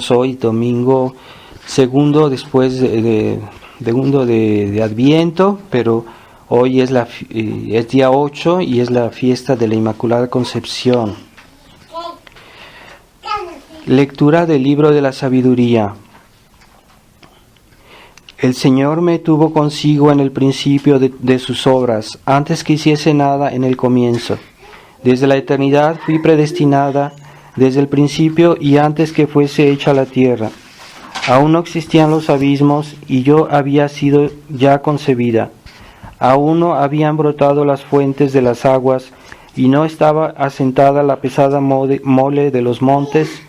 Hoy, domingo segundo después de Adviento, pero hoy es día 8 y es la fiesta de la Inmaculada Concepción. Lectura del libro de la sabiduría. El Señor me tuvo consigo en el principio de sus obras, antes que hiciese nada en el comienzo. Desde la eternidad fui predestinada, desde el principio y antes que fuese hecha la tierra. Aún no existían los abismos y yo había sido ya concebida. Aún no habían brotado las fuentes de las aguas y no estaba asentada la pesada mole de los montes.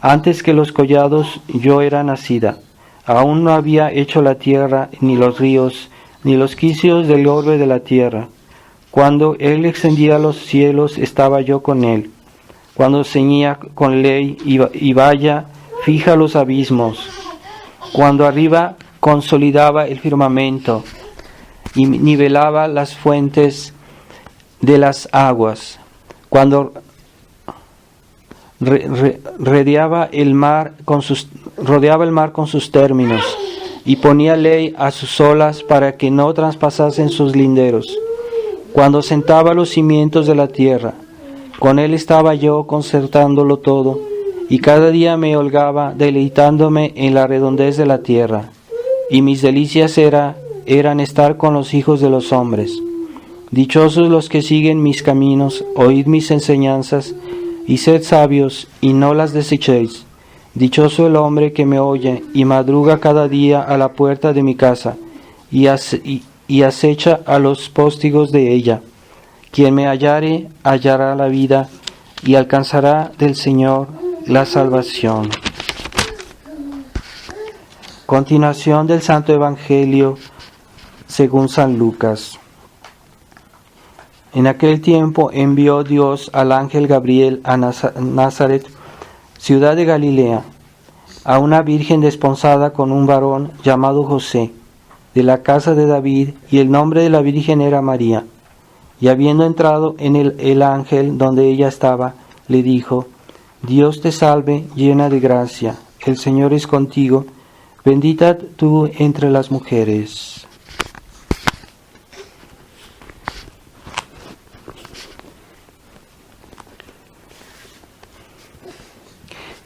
Antes que los collados yo era nacida. Aún no había hecho la tierra, ni los ríos, ni los quicios del orbe de la tierra. Cuando Él extendía los cielos, estaba yo con Él. Cuando ceñía con ley y valla fija los abismos. Cuando arriba consolidaba el firmamento y nivelaba las fuentes de las aguas. Cuando rodeaba el mar con sus términos y ponía ley a sus olas para que no traspasasen sus linderos. Cuando sentaba los cimientos de la tierra, con Él estaba yo concertándolo todo, y cada día me holgaba deleitándome en la redondez de la tierra, y mis delicias eran estar con los hijos de los hombres. Dichosos los que siguen mis caminos, oíd mis enseñanzas, y sed sabios, y no las desechéis. Dichoso el hombre que me oye, y madruga cada día a la puerta de mi casa, y acecha a los póstigos de ella. Quien me hallare, hallará la vida, y alcanzará del Señor la salvación. Continuación del Santo Evangelio según San Lucas. En aquel tiempo envió Dios al ángel Gabriel a Nazaret, ciudad de Galilea, a una virgen desposada con un varón llamado José, de la casa de David, y el nombre de la virgen era María. Y habiendo entrado en el ángel donde ella estaba, le dijo: Dios te salve, llena de gracia, el Señor es contigo, bendita tú entre las mujeres.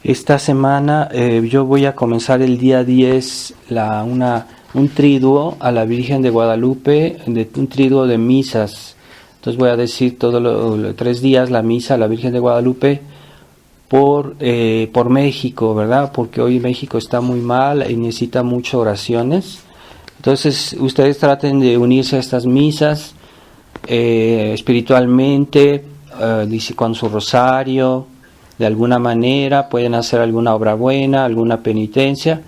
Esta semana yo voy a comenzar el día 10 un triduo a la Virgen de Guadalupe, un triduo de misas. Entonces voy a decir todos los 3 días la misa a la Virgen de Guadalupe por México, ¿verdad? Porque hoy México está muy mal y necesita muchas oraciones. Entonces ustedes traten de unirse a estas misas espiritualmente, con su rosario, de alguna manera, pueden hacer alguna obra buena, alguna penitencia.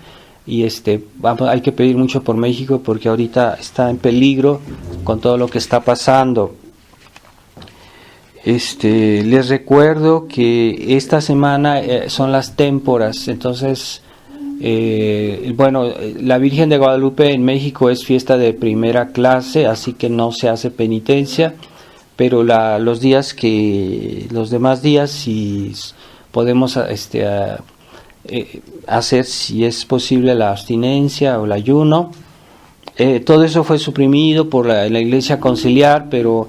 Y hay que pedir mucho por México porque ahorita está en peligro con todo lo que está pasando. Les recuerdo que esta semana son las témporas, entonces la Virgen de Guadalupe en México es fiesta de primera clase, así que no se hace penitencia, pero los demás días sí podemos hacer, si es posible, la abstinencia o el ayuno. Todo eso fue suprimido por la Iglesia Conciliar, pero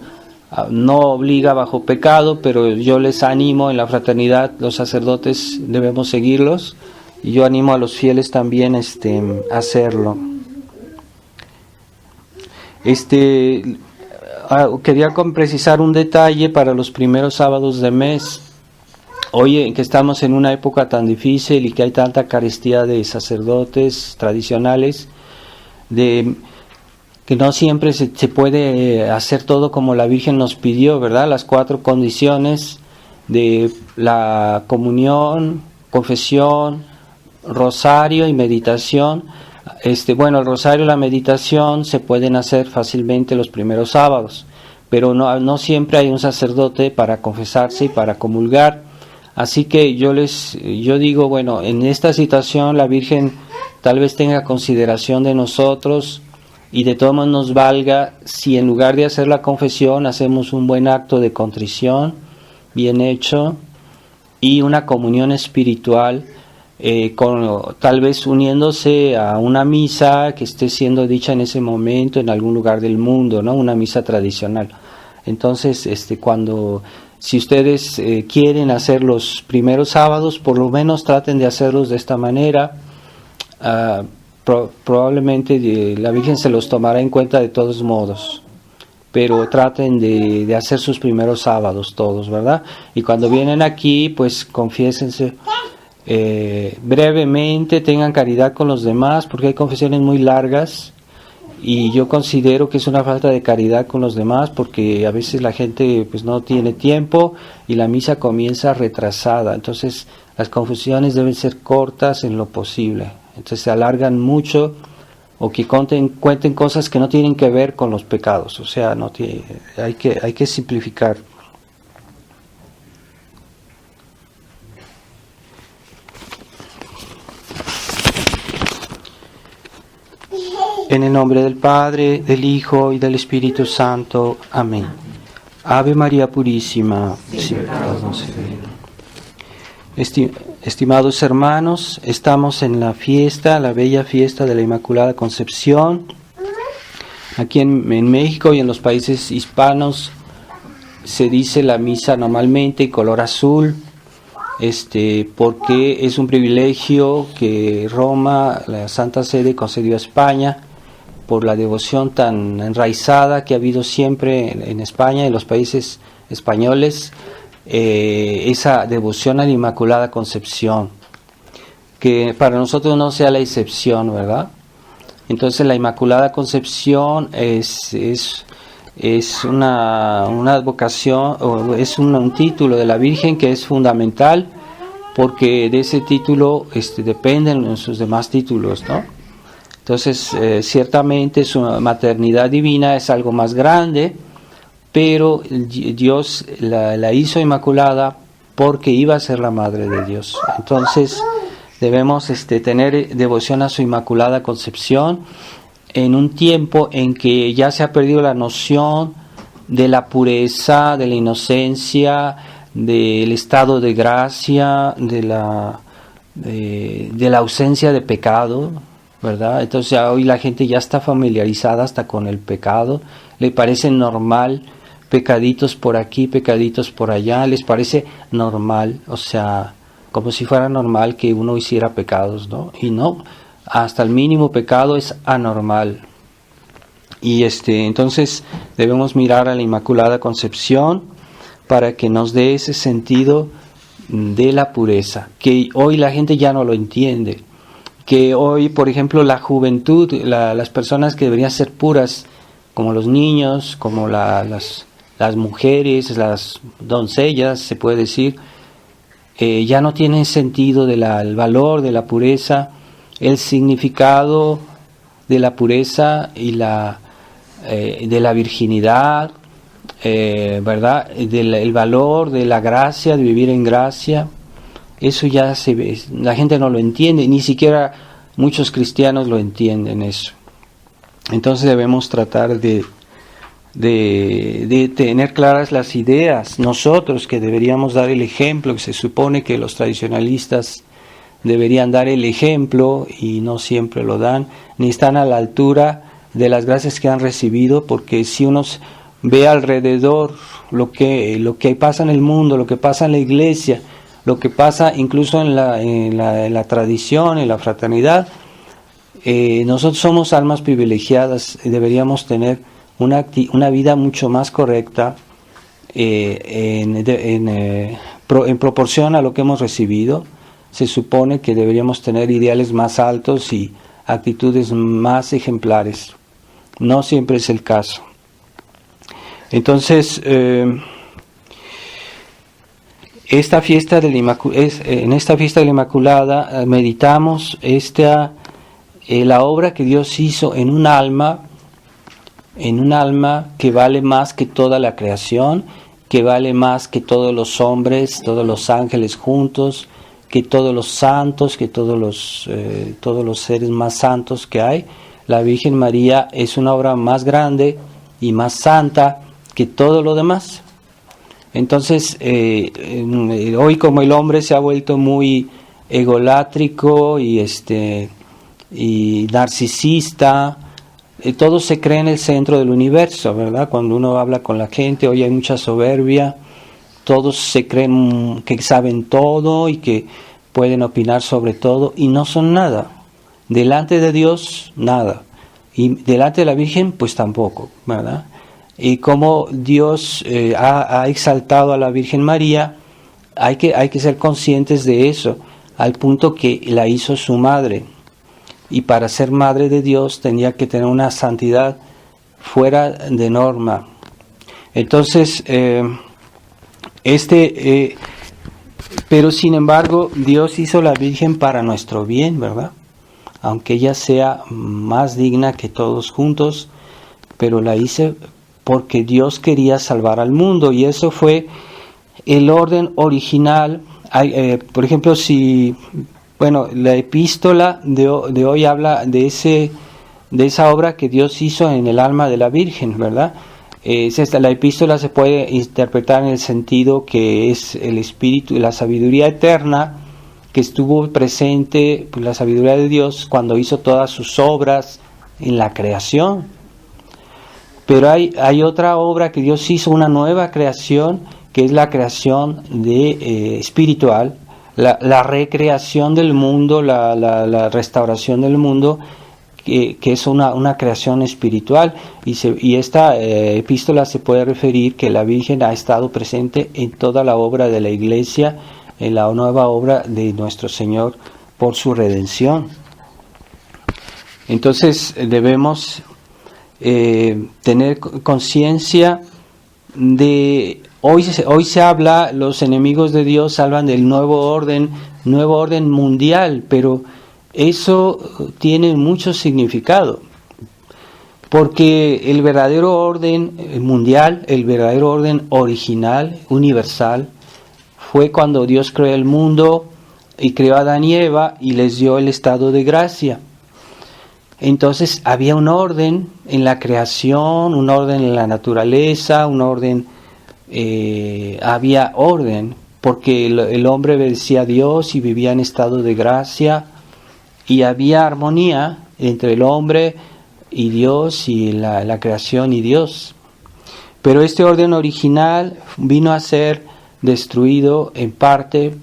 no obliga bajo pecado, pero yo les animo en la fraternidad, los sacerdotes debemos seguirlos, y yo animo a los fieles también a hacerlo. Quería precisar un detalle para los primeros sábados de mes. Hoy que estamos en una época tan difícil y que hay tanta carestía de sacerdotes tradicionales, que no siempre se puede hacer todo como la Virgen nos pidió, ¿verdad? Las 4 condiciones de la comunión, confesión, rosario y meditación. El rosario y la meditación se pueden hacer fácilmente los primeros sábados, pero no siempre hay un sacerdote para confesarse y para comulgar. Así que yo digo, en esta situación la Virgen tal vez tenga consideración de nosotros, y de todos modos nos valga si en lugar de hacer la confesión hacemos un buen acto de contrición bien hecho y una comunión espiritual tal vez uniéndose a una misa que esté siendo dicha en ese momento en algún lugar del mundo, ¿no? Una misa tradicional. Entonces, si ustedes quieren hacer los primeros sábados, por lo menos traten de hacerlos de esta manera. Probablemente la Virgen se los tomará en cuenta de todos modos, pero traten de hacer sus primeros sábados todos, ¿verdad? Y cuando vienen aquí, pues confiésense brevemente, tengan caridad con los demás, porque hay confesiones muy largas y yo considero que es una falta de caridad con los demás, porque a veces la gente pues no tiene tiempo y la misa comienza retrasada. Entonces las confesiones deben ser cortas en lo posible, entonces se alargan mucho, o que cuenten cosas que no tienen que ver con los pecados, o sea, hay que simplificar. En el nombre del Padre, del Hijo y del Espíritu Santo. Amén. Ave María Purísima. Estimados hermanos, estamos en la bella fiesta de la Inmaculada Concepción. Aquí en México y en los países hispanos se dice la misa normalmente en color azul, porque es un privilegio que Roma, la Santa Sede, concedió a España por la devoción tan enraizada que ha habido siempre en España y en los países españoles, esa devoción a la Inmaculada Concepción, que para nosotros no sea la excepción, ¿verdad? Entonces la Inmaculada Concepción es una advocación, o es un título de la Virgen que es fundamental, porque de ese título dependen sus demás títulos, ¿no? Entonces, ciertamente su maternidad divina es algo más grande, pero Dios la hizo inmaculada porque iba a ser la Madre de Dios. Entonces, debemos tener devoción a su Inmaculada Concepción en un tiempo en que ya se ha perdido la noción de la pureza, de la inocencia, del estado de gracia, de la ausencia de pecado, ¿verdad? Entonces hoy la gente ya está familiarizada hasta con el pecado, le parece normal, pecaditos por aquí, pecaditos por allá, les parece normal, o sea, como si fuera normal que uno hiciera pecados, ¿no? Y no, hasta el mínimo pecado es anormal. Y entonces debemos mirar a la Inmaculada Concepción para que nos dé ese sentido de la pureza, que hoy la gente ya no lo entiende. Que hoy, por ejemplo, la juventud, las personas que deberían ser puras, como los niños, como las mujeres, las doncellas, se puede decir, ya no tienen sentido el valor de la pureza, el significado de la pureza y de la virginidad, ¿verdad? El valor de la gracia, de vivir en gracia. Eso ya la gente no lo entiende, ni siquiera muchos cristianos lo entienden eso. Entonces debemos tratar de tener claras las ideas. Nosotros que deberíamos dar el ejemplo, que se supone que los tradicionalistas deberían dar el ejemplo y no siempre lo dan, ni están a la altura de las gracias que han recibido, porque si uno ve alrededor lo que pasa en el mundo, lo que pasa en la iglesia, lo que pasa incluso en la tradición, en la fraternidad, nosotros somos almas privilegiadas, deberíamos tener una vida mucho más correcta en proporción a lo que hemos recibido. Se supone que deberíamos tener ideales más altos y actitudes más ejemplares. No siempre es el caso. Entonces, en esta fiesta de la Inmaculada meditamos la obra que Dios hizo en un alma que vale más que toda la creación, que vale más que todos los hombres, todos los ángeles juntos, que todos los santos, que todos los seres más santos que hay. La Virgen María es una obra más grande y más santa que todo lo demás. Entonces, hoy como el hombre se ha vuelto muy egolátrico y narcisista. Todos se creen el centro del universo, ¿verdad? Cuando uno habla con la gente, hoy hay mucha soberbia, todos se creen que saben todo y que pueden opinar sobre todo, y no son nada. Delante de Dios, nada. Y delante de la Virgen, pues tampoco, ¿verdad? Y como Dios ha exaltado a la Virgen María, hay que ser conscientes de eso, al punto que la hizo su madre. Y para ser madre de Dios tenía que tener una santidad fuera de norma. Entonces, pero sin embargo, Dios hizo la Virgen para nuestro bien, ¿verdad? Aunque ella sea más digna que todos juntos, pero la hice porque Dios quería salvar al mundo, y eso fue el orden original. Por ejemplo, la epístola de hoy habla de esa obra que Dios hizo en el alma de la Virgen, ¿verdad? La epístola se puede interpretar en el sentido que es el espíritu y la sabiduría eterna que estuvo presente, pues, la sabiduría de Dios cuando hizo todas sus obras en la creación. Pero hay otra obra que Dios hizo, una nueva creación, que es la creación espiritual, la recreación del mundo, la restauración del mundo, que es una creación espiritual, y esta epístola se puede referir que la Virgen ha estado presente en toda la obra de la Iglesia, en la nueva obra de nuestro Señor por su redención. Entonces debemos tener conciencia de hoy se habla, los enemigos de Dios hablan del nuevo orden mundial, pero eso tiene mucho significado, porque el verdadero orden mundial, el verdadero orden original, universal, fue cuando Dios creó el mundo y creó a Adán y Eva y les dio el estado de gracia. Entonces había un orden en la creación, un orden en la naturaleza, un orden, había orden, porque el hombre obedecía a Dios y vivía en estado de gracia, y había armonía entre el hombre y Dios, y la creación y Dios. Pero este orden original vino a ser destruido en parte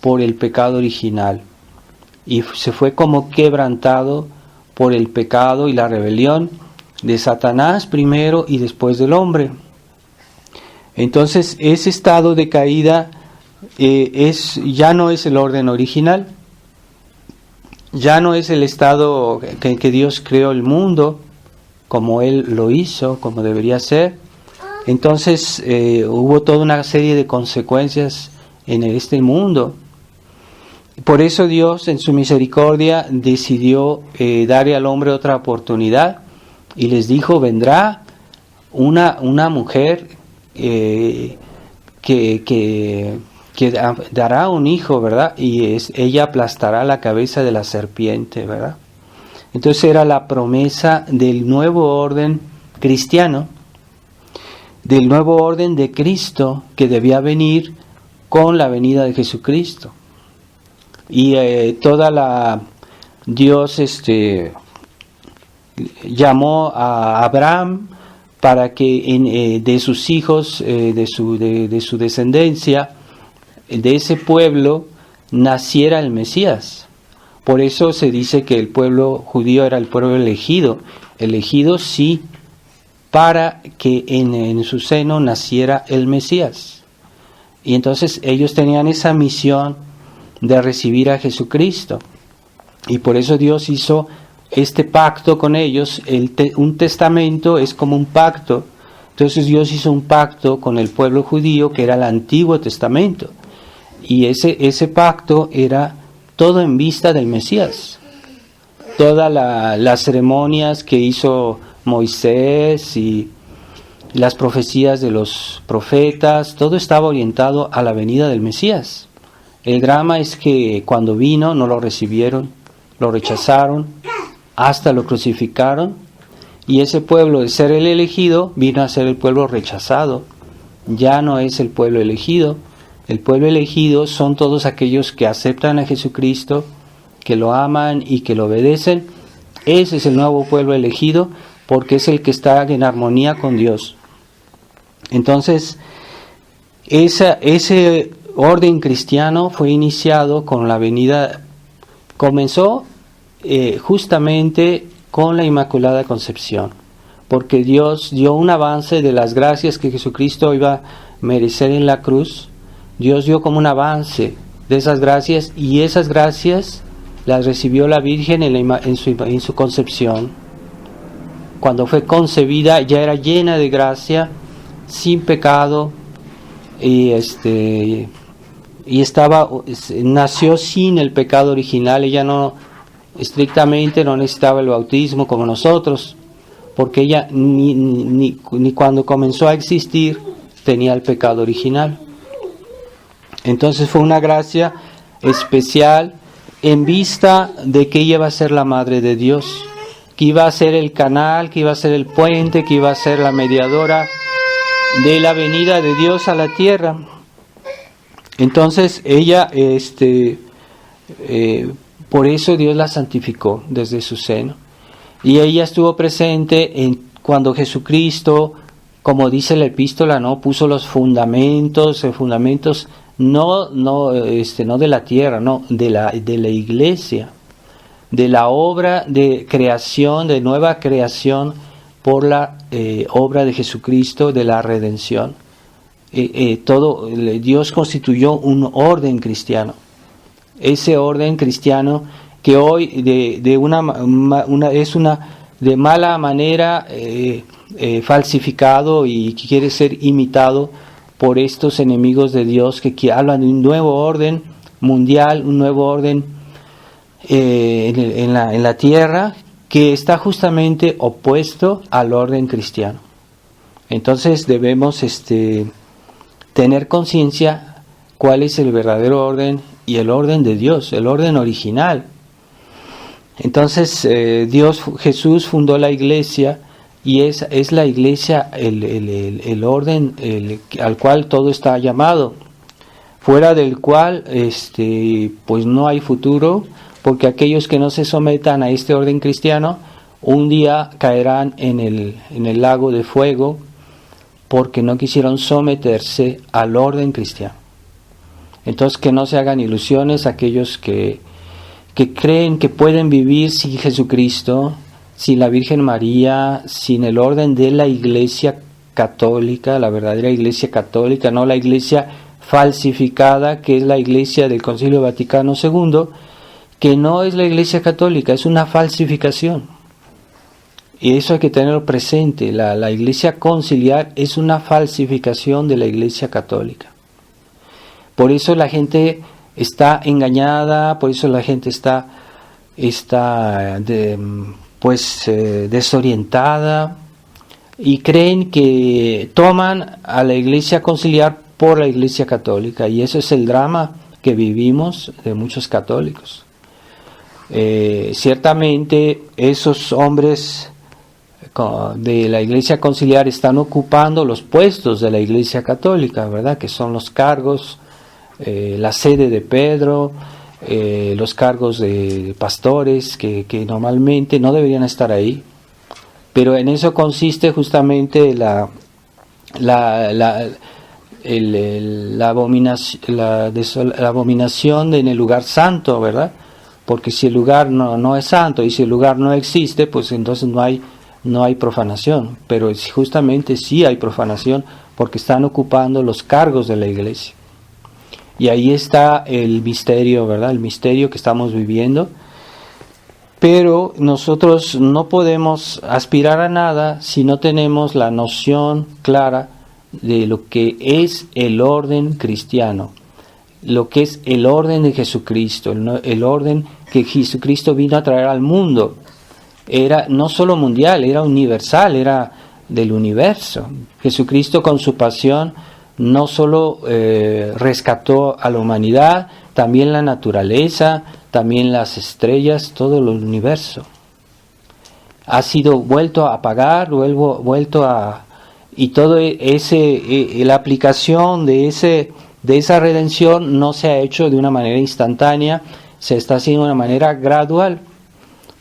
por el pecado original, y se fue como quebrantado por el pecado y la rebelión de Satanás primero y después del hombre. Entonces ese estado de caída ya no es el orden original, ya no es el estado que Dios creó el mundo como Él lo hizo, como debería ser. Entonces hubo toda una serie de consecuencias en este mundo. Por eso Dios en su misericordia decidió darle al hombre otra oportunidad, y les dijo: vendrá una mujer que dará un hijo, ¿verdad? Y ella aplastará la cabeza de la serpiente, ¿verdad? Entonces era la promesa del nuevo orden cristiano, del nuevo orden de Cristo, que debía venir con la venida de Jesucristo. Y Dios llamó a Abraham para que de sus hijos, de su descendencia, de ese pueblo, naciera el Mesías. Por eso se dice que el pueblo judío era el pueblo elegido sí, para que en su seno naciera el Mesías. Y entonces ellos tenían esa misión de recibir a Jesucristo, y por eso Dios hizo este pacto con ellos. Un testamento es como un pacto. Entonces Dios hizo un pacto con el pueblo judío, que era el Antiguo Testamento, y ese pacto era todo en vista del Mesías. Todas las ceremonias que hizo Moisés y las profecías de los profetas, todo estaba orientado a la venida del Mesías. El drama es que cuando vino no lo recibieron, lo rechazaron, hasta lo crucificaron, y ese pueblo, de ser el elegido, vino a ser el pueblo rechazado. Ya no es el pueblo elegido, El pueblo elegido son todos aquellos que aceptan a Jesucristo, que lo aman y que lo obedecen. Ese es el nuevo pueblo elegido, porque es el que está en armonía con Dios. Entonces, ese orden cristiano fue iniciado con la venida, comenzó justamente con la Inmaculada Concepción, porque Dios dio un avance de las gracias que Jesucristo iba a merecer en la cruz. Dios dio como un avance de esas gracias, y esas gracias las recibió la Virgen en su concepción. Cuando fue concebida ya era llena de gracia, sin pecado, y nació sin el pecado original. Ella no estrictamente no necesitaba el bautismo como nosotros, porque ella ni cuando comenzó a existir tenía el pecado original. Entonces fue una gracia especial en vista de que ella iba a ser la Madre de Dios, que iba a ser el canal, que iba a ser el puente, que iba a ser la mediadora de la venida de Dios a la tierra. Entonces ella, por eso Dios la santificó desde su seno. Y ella estuvo presente cuando Jesucristo, como dice la epístola, no puso los fundamentos no de la tierra, no, de la iglesia, de la obra de creación, de nueva creación por la obra de Jesucristo, de la redención. Dios constituyó un orden cristiano. Ese orden cristiano que hoy es de mala manera falsificado y que quiere ser imitado por estos enemigos de Dios que hablan de un nuevo orden mundial, un nuevo orden en la tierra, que está justamente opuesto al orden cristiano. Entonces debemos tener conciencia cuál es el verdadero orden y el orden de Dios, el orden original. Entonces Jesús fundó la iglesia, y es la iglesia el orden al cual todo está llamado, fuera del cual pues no hay futuro, porque aquellos que no se sometan a este orden cristiano un día caerán en el lago de fuego, porque no quisieron someterse al orden cristiano. Entonces, que no se hagan ilusiones aquellos que creen que pueden vivir sin Jesucristo, sin la Virgen María, sin el orden de la Iglesia católica, la verdadera Iglesia católica, no la Iglesia falsificada, que es la Iglesia del Concilio Vaticano II, que no es la Iglesia católica, es una falsificación. Y eso hay que tenerlo presente. La Iglesia conciliar es una falsificación de la Iglesia católica. Por eso la gente está engañada, por eso la gente está desorientada, y creen que toman a la Iglesia conciliar por la Iglesia católica, y eso es el drama que vivimos de muchos católicos. Ciertamente esos hombres de la Iglesia conciliar están ocupando los puestos de la Iglesia católica, ¿verdad? Que son los cargos, la sede de Pedro, los cargos de pastores que normalmente no deberían estar ahí, pero en eso consiste justamente la abominación en el lugar santo, ¿verdad? Porque si el lugar no es santo y si el lugar no existe, pues entonces no hay profanación, pero justamente sí hay profanación porque están ocupando los cargos de la iglesia. Y ahí está el misterio, ¿verdad? El misterio que estamos viviendo. Pero nosotros no podemos aspirar a nada si no tenemos la noción clara de lo que es el orden cristiano, lo que es el orden de Jesucristo, el orden que Jesucristo vino a traer al mundo. Era no solo mundial, era universal, era del universo. Jesucristo con su pasión no solo rescató a la humanidad, también la naturaleza, también las estrellas, todo el universo. Ha sido vuelto a apagar, vuelto a... Y todo la aplicación de de esa redención no se ha hecho de una manera instantánea, se está haciendo de una manera gradual,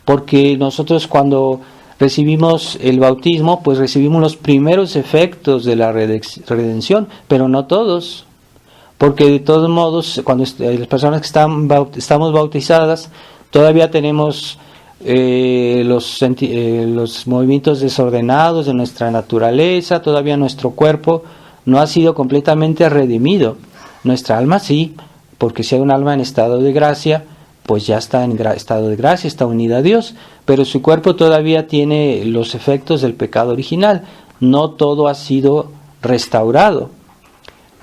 porque nosotros cuando recibimos el bautismo, pues recibimos los primeros efectos de la redención, pero no todos, porque de todos modos, cuando las personas que estamos bautizadas, todavía tenemos los movimientos desordenados de nuestra naturaleza, todavía nuestro cuerpo no ha sido completamente redimido. Nuestra alma sí, porque si hay un alma en estado de gracia, pues ya está en estado de gracia, está unida a Dios, pero su cuerpo todavía tiene los efectos del pecado original, no todo ha sido restaurado.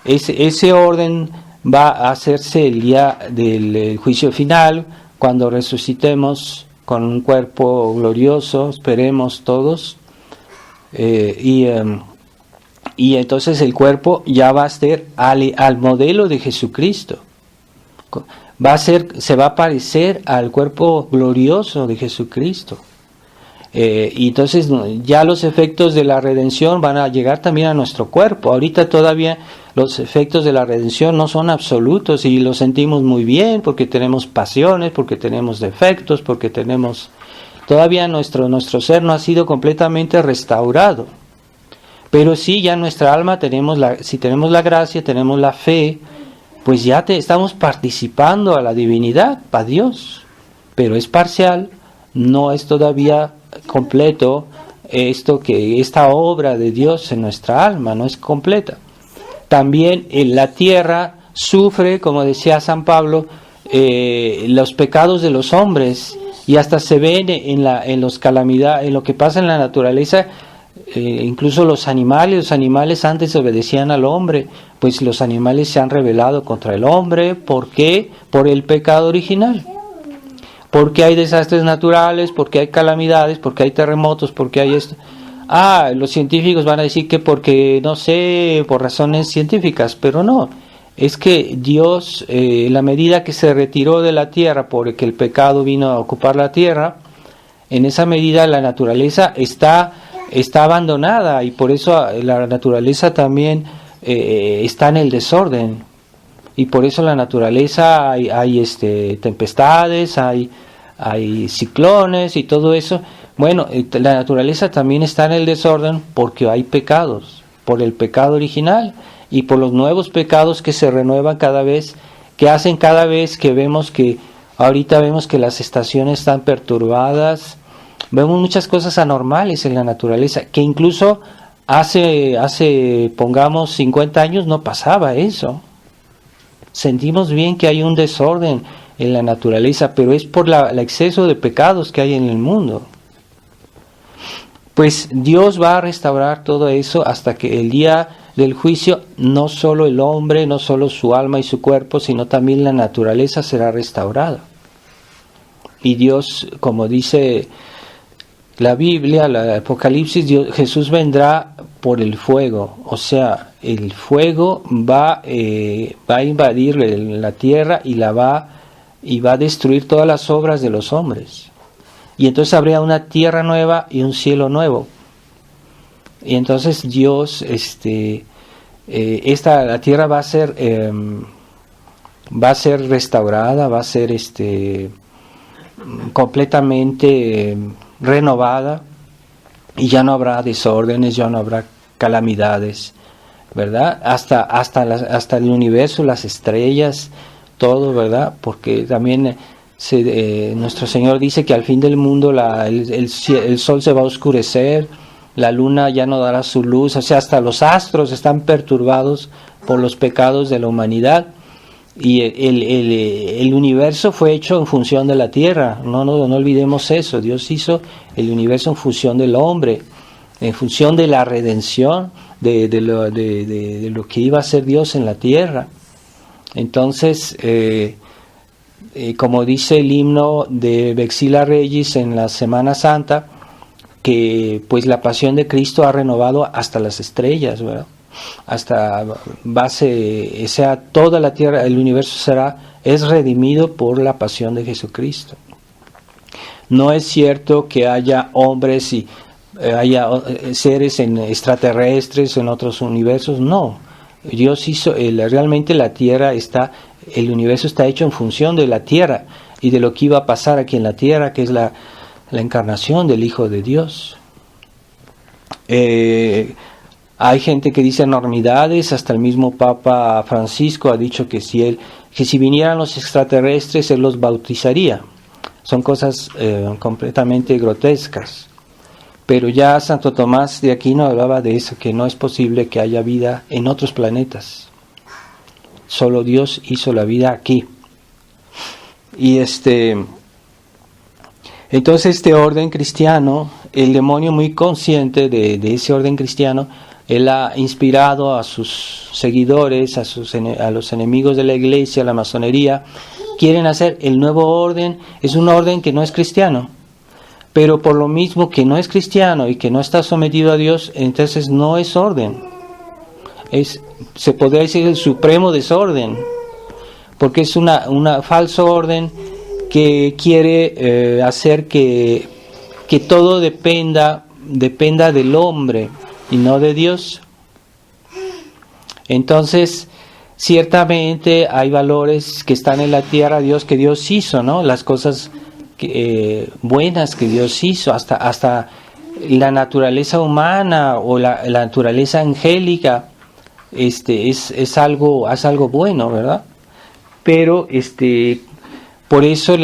Ese orden va a hacerse el día del juicio final, cuando resucitemos con un cuerpo glorioso, esperemos todos, y entonces el cuerpo ya va a ser al modelo de Jesucristo. Se va a parecer al cuerpo glorioso de Jesucristo. Y entonces ya los efectos de la redención van a llegar también a nuestro cuerpo. Ahorita todavía los efectos de la redención no son absolutos y los sentimos muy bien porque tenemos pasiones, porque tenemos defectos, porque todavía nuestro ser no ha sido completamente restaurado. Pero sí, ya nuestra alma si tenemos la gracia, tenemos la fe, pues ya estamos participando a la divinidad, a Dios. Pero es parcial, no es todavía completo esta obra de Dios en nuestra alma, no es completa. También la tierra sufre, como decía San Pablo, los pecados de los hombres, y hasta se ven en lo que pasa en la naturaleza. Incluso los animales antes obedecían al hombre, pues los animales se han rebelado contra el hombre. ¿Por qué? Por el pecado original. Porque hay desastres naturales, porque hay calamidades, porque hay terremotos, porque hay esto. Los científicos van a decir que porque, no sé, por razones científicas, pero no. Es que Dios, en la medida que se retiró de la tierra porque el pecado vino a ocupar la tierra, en esa medida la naturaleza está abandonada, y por eso la naturaleza también está en el desorden, y por eso la naturaleza hay tempestades, hay ciclones y todo eso. Bueno, la naturaleza también está en el desorden porque hay pecados, por el pecado original y por los nuevos pecados que se renuevan cada vez, que hacen cada vez que ahorita vemos que las estaciones están perturbadas. Vemos muchas cosas anormales en la naturaleza, que incluso hace pongamos 50 años no pasaba eso. Sentimos bien que hay un desorden en la naturaleza, pero es por el exceso de pecados que hay en el mundo. Pues Dios va a restaurar todo eso hasta que el día del juicio, no solo el hombre, no solo su alma y su cuerpo, sino también la naturaleza será restaurada. Y Dios, como dice la Biblia, el Apocalipsis, Jesús vendrá por el fuego, o sea, el fuego va a invadir la tierra y va a destruir todas las obras de los hombres. Y entonces habría una tierra nueva y un cielo nuevo. Y entonces Dios, la tierra va a ser restaurada, va a ser completamente renovada, y ya no habrá desórdenes, ya no habrá calamidades, ¿verdad? Hasta el universo, las estrellas, todo, ¿verdad? Porque también nuestro Señor dice que al fin del mundo el sol se va a oscurecer, la luna ya no dará su luz, o sea, hasta los astros están perturbados por los pecados de la humanidad. Y el universo fue hecho en función de la tierra, no olvidemos eso. Dios hizo el universo en función del hombre, en función de la redención, de lo que iba a ser Dios en la tierra. Entonces, como dice el himno de Vexila Regis en la Semana Santa, que pues la pasión de Cristo ha renovado hasta las estrellas, ¿verdad? Hasta sea toda la tierra, el universo es redimido por la pasión de Jesucristo. No es cierto que haya hombres haya seres extraterrestres en otros universos, no. Dios hizo, realmente la tierra el universo está hecho en función de la tierra y de lo que iba a pasar aquí en la tierra, que es la encarnación del Hijo de Dios. Hay gente que dice enormidades, hasta el mismo Papa Francisco ha dicho que si vinieran los extraterrestres, él los bautizaría. Son cosas completamente grotescas. Pero ya Santo Tomás de Aquino hablaba de eso, que no es posible que haya vida en otros planetas. Solo Dios hizo la vida aquí. Y entonces este orden cristiano, el demonio muy consciente de ese orden cristiano, él ha inspirado a sus seguidores, a los enemigos de la iglesia, la masonería, quieren hacer el nuevo orden. Es un orden que no es cristiano, pero por lo mismo que no es cristiano y que no está sometido a Dios, entonces no es orden. Se podría decir el supremo desorden, porque es una falso orden que quiere hacer que todo dependa del hombre y no de Dios. Entonces, ciertamente hay valores que están en la tierra, que Dios hizo, ¿no? Las cosas buenas que Dios hizo, hasta la naturaleza humana o la naturaleza angélica, es algo bueno, ¿verdad? Pero por eso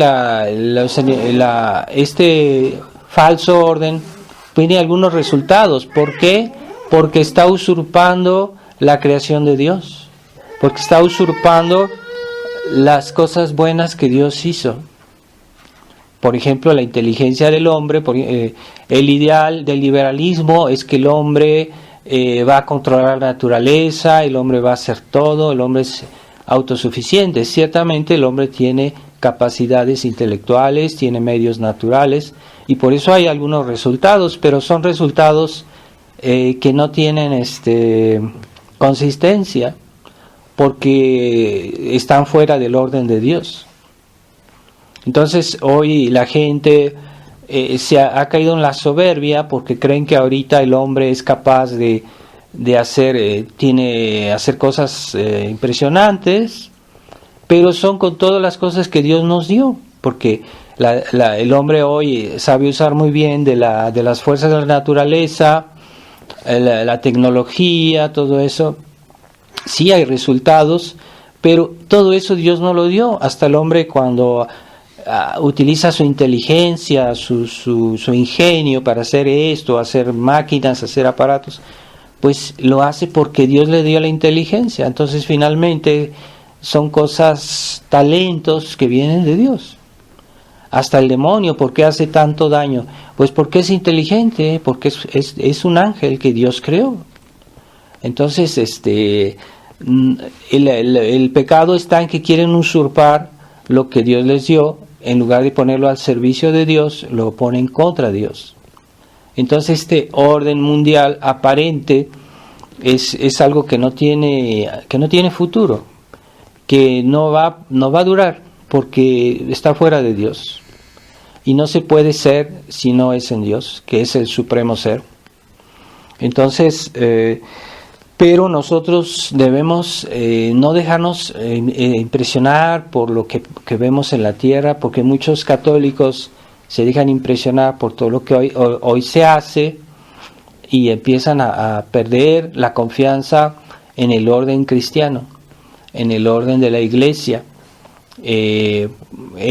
este falso orden tiene algunos resultados. ¿Por qué? Porque está usurpando la creación de Dios, porque está usurpando las cosas buenas que Dios hizo. Por ejemplo, la inteligencia del hombre. El ideal del liberalismo es que el hombre va a controlar la naturaleza, el hombre va a hacer todo, el hombre es autosuficiente. Ciertamente el hombre tiene capacidades intelectuales, tiene medios naturales, y por eso hay algunos resultados, pero son resultados que no tienen consistencia, porque están fuera del orden de Dios. Entonces hoy la gente se ha caído en la soberbia, porque creen que ahorita el hombre es capaz de hacer cosas impresionantes, pero son con todas las cosas que Dios nos dio, porque el hombre hoy sabe usar muy bien de las fuerzas de la naturaleza, la tecnología, todo eso. Sí hay resultados, pero todo eso Dios no lo dio. Hasta el hombre, cuando utiliza su inteligencia, su ingenio para hacer esto, hacer máquinas, hacer aparatos, pues lo hace porque Dios le dio la inteligencia. Entonces finalmente son cosas, talentos que vienen de Dios. Hasta el demonio, ¿por qué hace tanto daño? Pues porque es inteligente, porque es un ángel que Dios creó. Entonces el pecado está en que quieren usurpar lo que Dios les dio. En lugar de ponerlo al servicio de Dios, lo ponen contra Dios. Entonces este orden mundial aparente es algo que no tiene futuro, que no va a durar, porque está fuera de Dios. Y no se puede ser si no es en Dios, que es el supremo ser. Entonces, pero nosotros debemos no dejarnos impresionar por lo que vemos en la tierra, porque muchos católicos se dejan impresionar por todo lo que hoy se hace y empiezan a perder la confianza en el orden cristiano, en el orden de la iglesia. Es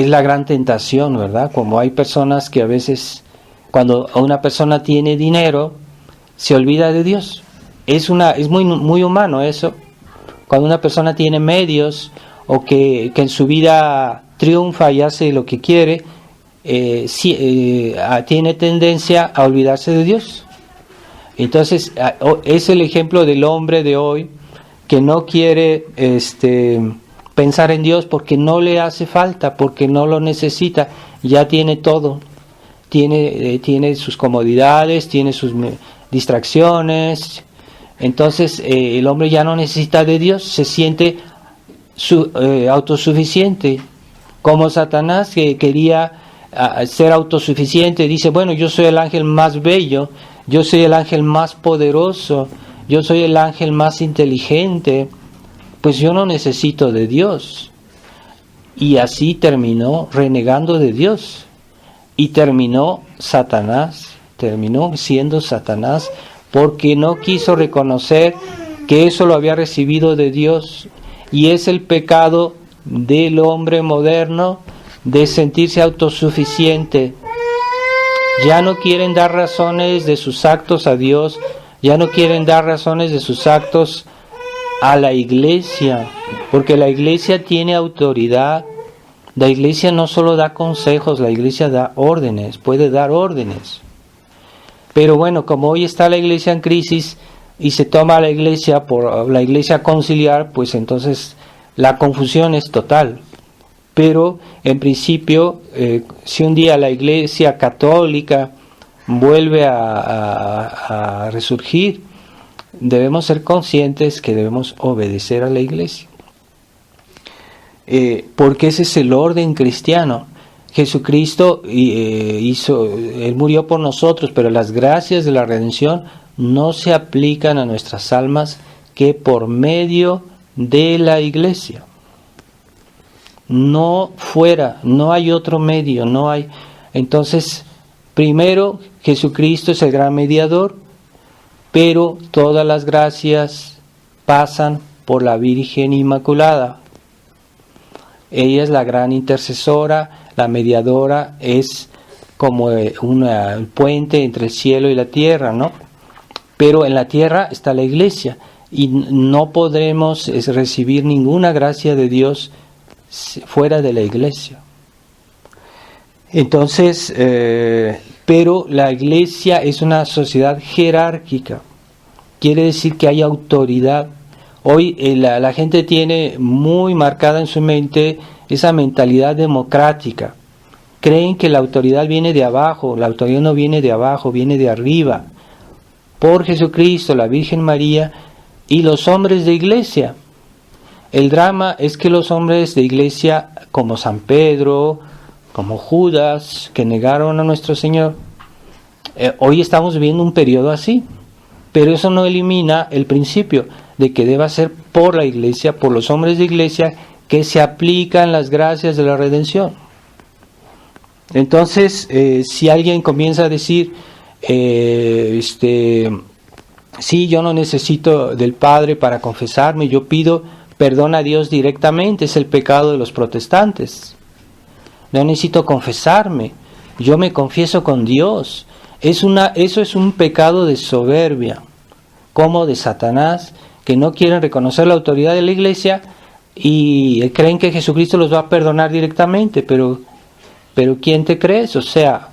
la gran tentación, ¿verdad? Como hay personas que a veces, cuando una persona tiene dinero, se olvida de Dios. Es muy humano eso. Cuando una persona tiene medios, o que en su vida triunfa y hace lo que quiere, tiene tendencia a olvidarse de Dios. Entonces es el ejemplo del hombre de hoy, que no quiere pensar en Dios porque no le hace falta, porque no lo necesita, ya tiene todo, tiene sus comodidades, tiene sus distracciones. Entonces el hombre ya no necesita de Dios, se siente autosuficiente, como Satanás, que quería ser autosuficiente. Dice, bueno, yo soy el ángel más bello, yo soy el ángel más poderoso, yo soy el ángel más inteligente, pues yo no necesito de Dios. Y así terminó renegando de Dios. Y terminó siendo Satanás, porque no quiso reconocer que eso lo había recibido de Dios. Y es el pecado del hombre moderno de sentirse autosuficiente. Ya no quieren dar razones de sus actos a Dios, ya no quieren dar razones de sus actos a la iglesia, porque la iglesia tiene autoridad. La iglesia no solo da consejos, la iglesia da órdenes, puede dar órdenes. Pero bueno, como hoy está la iglesia en crisis y se toma la iglesia por la iglesia conciliar, pues entonces la confusión es total. Pero en principio, si un día la iglesia católica vuelve a resurgir, debemos ser conscientes que debemos obedecer a la iglesia. Porque ese es el orden cristiano. Jesucristo Él murió por nosotros, pero las gracias de la redención no se aplican a nuestras almas que por medio de la iglesia. No fuera, no hay otro medio, no hay. Entonces, primero, Jesucristo es el gran mediador, pero todas las gracias pasan por la Virgen Inmaculada. Ella es la gran intercesora, la mediadora, es como un puente entre el cielo y la tierra, ¿no? Pero en la tierra está la iglesia y no podremos recibir ninguna gracia de Dios fuera de la iglesia. Entonces, pero la iglesia es una sociedad jerárquica, quiere decir que hay autoridad. Hoy la gente tiene muy marcada en su mente esa mentalidad democrática. Creen que la autoridad viene de abajo, la autoridad no viene de abajo, viene de arriba. Por Jesucristo, la Virgen María y los hombres de iglesia. El drama es que los hombres de iglesia como San Pedro, como Judas, que negaron a nuestro Señor, hoy estamos viviendo un periodo así. Pero eso no elimina el principio de que deba ser por la iglesia, por los hombres de iglesia, que se aplican las gracias de la redención. Entonces, si alguien comienza a decir, sí, yo no necesito del Padre para confesarme, yo pido perdón a Dios directamente, es el pecado de los protestantes. No necesito confesarme, yo me confieso con Dios. Eso es un pecado de soberbia, como de Satanás, que no quieren reconocer la autoridad de la iglesia y creen que Jesucristo los va a perdonar directamente, pero ¿quién te crees? O sea,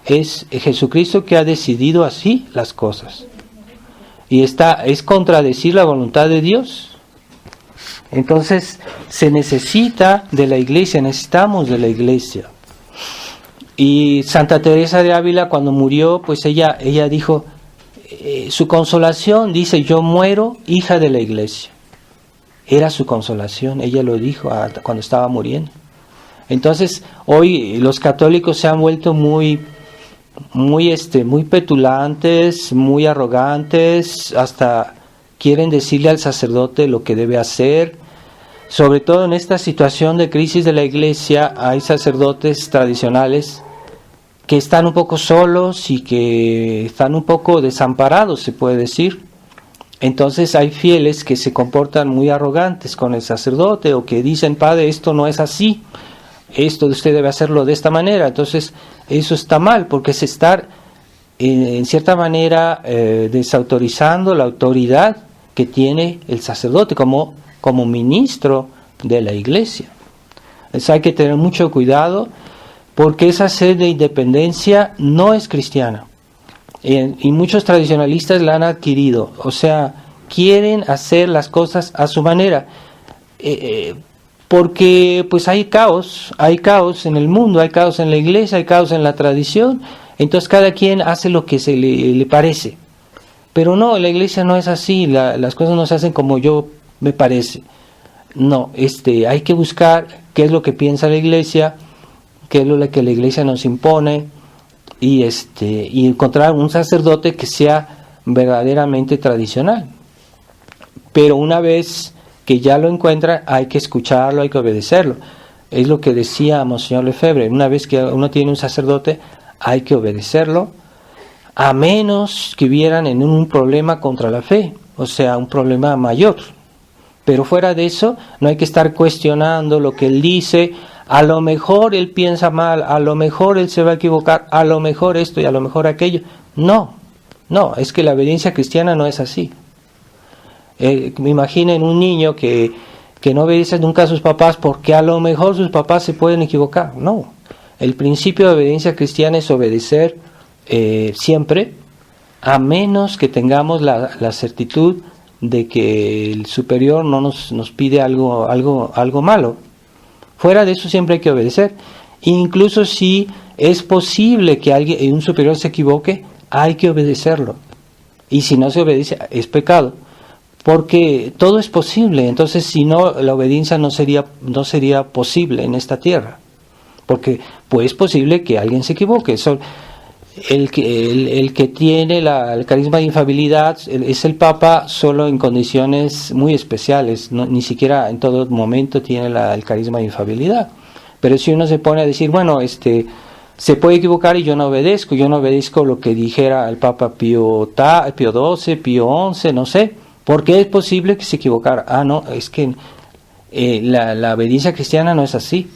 es Jesucristo que ha decidido así las cosas. Y es contradecir la voluntad de Dios. Entonces, se necesita de la iglesia, necesitamos de la iglesia. Y Santa Teresa de Ávila, cuando murió, pues ella dijo, su consolación, dice, yo muero hija de la iglesia. Era su consolación, ella lo dijo cuando estaba muriendo. Entonces, hoy los católicos se han vuelto muy petulantes, muy arrogantes, hasta quieren decirle al sacerdote lo que debe hacer. Sobre todo en esta situación de crisis de la iglesia, hay sacerdotes tradicionales que están un poco solos y que están un poco desamparados, se puede decir. Entonces hay fieles que se comportan muy arrogantes con el sacerdote o que dicen, padre, esto no es así, esto usted debe hacerlo de esta manera. Entonces eso está mal, porque es estar en cierta manera desautorizando la autoridad que tiene el sacerdote como ministro de la iglesia. Entonces hay que tener mucho cuidado, porque esa sed de independencia no es cristiana. Y muchos tradicionalistas la han adquirido. O sea, quieren hacer las cosas a su manera. Porque pues hay caos en el mundo, hay caos en la iglesia, hay caos en la tradición. Entonces cada quien hace lo que se le parece. Pero no, la iglesia no es así, las cosas no se hacen como yo me parece. No, hay que buscar qué es lo que piensa la iglesia, qué es lo que la iglesia nos impone, y encontrar un sacerdote que sea verdaderamente tradicional, pero una vez que ya lo encuentra, hay que escucharlo, hay que obedecerlo. Es lo que decía Monseñor Lefebvre, una vez que uno tiene un sacerdote, hay que obedecerlo, a menos que hubieran en un problema contra la fe, o sea, un problema mayor. Pero fuera de eso, no hay que estar cuestionando lo que él dice. A lo mejor él piensa mal, a lo mejor él se va a equivocar, a lo mejor esto y a lo mejor aquello. No, es que la obediencia cristiana no es así. Me imaginen un niño que no obedece nunca a sus papás porque a lo mejor sus papás se pueden equivocar. No, el principio de obediencia cristiana es obedecer siempre, a menos que tengamos la certitud de que el superior no nos pide algo malo. Fuera de eso siempre hay que obedecer. Incluso si es posible que un superior se equivoque, hay que obedecerlo. Y si no se obedece, es pecado. Porque todo es posible. Entonces, si no, la obediencia no sería posible en esta tierra. Porque pues es posible que alguien se equivoque. El que tiene el carisma de infalibilidad es el Papa solo en condiciones muy especiales, ni siquiera en todo momento tiene el carisma de infalibilidad. Pero si uno se pone a decir, bueno, se puede equivocar y yo no obedezco lo que dijera el Papa Pío XII, Pío XI, no sé, porque es posible que se equivocara. No, es que la obediencia cristiana no es así.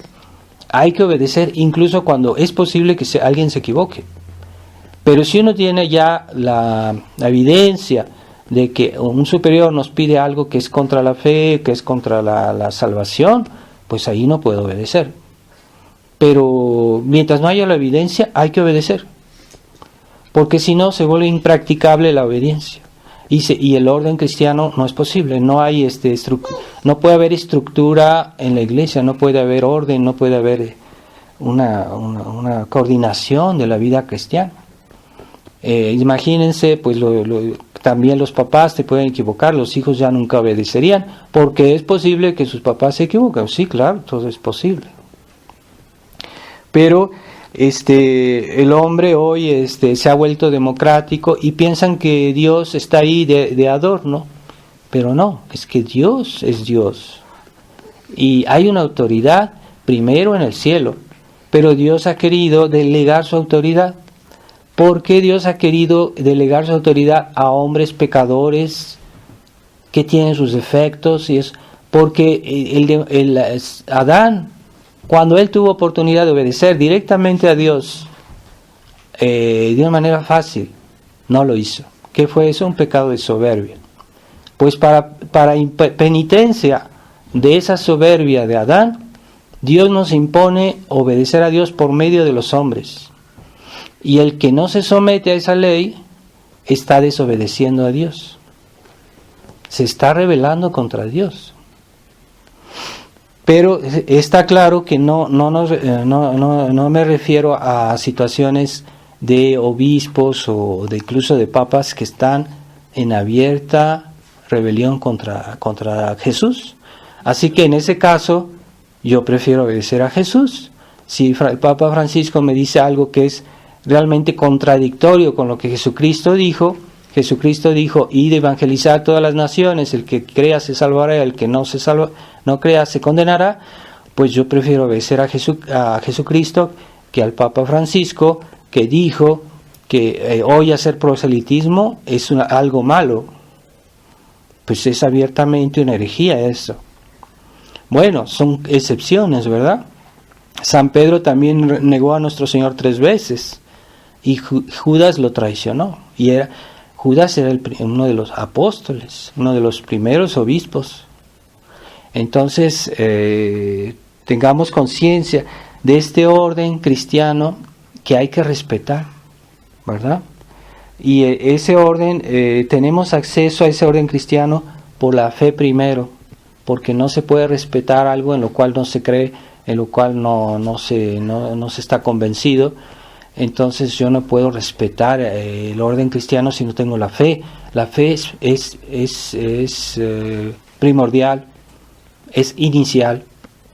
Hay que obedecer incluso cuando es posible que alguien se equivoque. Pero si uno tiene ya la evidencia de que un superior nos pide algo que es contra la fe, que es contra la salvación, pues ahí no puedo obedecer. Pero mientras no haya la evidencia, hay que obedecer. Porque si no, se vuelve impracticable la obediencia. Y el orden cristiano no es posible. No puede haber estructura en la iglesia, no puede haber orden, no puede haber una coordinación de la vida cristiana. Imagínense, pues también los papás se pueden equivocar, los hijos ya nunca obedecerían, porque es posible que sus papás se equivoquen. Sí, claro, todo es posible. Pero el hombre hoy se ha vuelto democrático y piensan que Dios está ahí de adorno, pero no, es que Dios es Dios. Y hay una autoridad primero en el cielo, pero Dios ha querido delegar su autoridad. ¿Por qué Dios ha querido delegar su autoridad a hombres pecadores que tienen sus defectos? Y es porque Adán, cuando él tuvo oportunidad de obedecer directamente a Dios de una manera fácil, no lo hizo. ¿Qué fue eso? Un pecado de soberbia. Pues para penitencia de esa soberbia de Adán, Dios nos impone obedecer a Dios por medio de los hombres. Y el que no se somete a esa ley está desobedeciendo a Dios. Se está rebelando contra Dios. Pero está claro que no me refiero a situaciones de obispos o incluso de papas que están en abierta rebelión contra Jesús. Así que en ese caso yo prefiero obedecer a Jesús. Si el Papa Francisco me dice algo que es realmente contradictorio con lo que Jesucristo dijo, id evangelizar a todas las naciones, el que crea se salvará, el que no crea se condenará, pues yo prefiero obedecer a Jesucristo que al Papa Francisco, que dijo que hoy hacer proselitismo es algo malo. Pues es abiertamente una herejía eso. Bueno, son excepciones, ¿verdad? San Pedro también negó a nuestro Señor 3 veces y Judas lo traicionó. Judas era uno de los apóstoles, uno de los primeros obispos. Entonces, tengamos conciencia de este orden cristiano que hay que respetar, ¿verdad? Y ese orden, tenemos acceso a ese orden cristiano por la fe primero, porque no se puede respetar algo en lo cual no se cree, en lo cual no se está convencido. Entonces yo no puedo respetar el orden cristiano si no tengo la fe. La fe es primordial, es inicial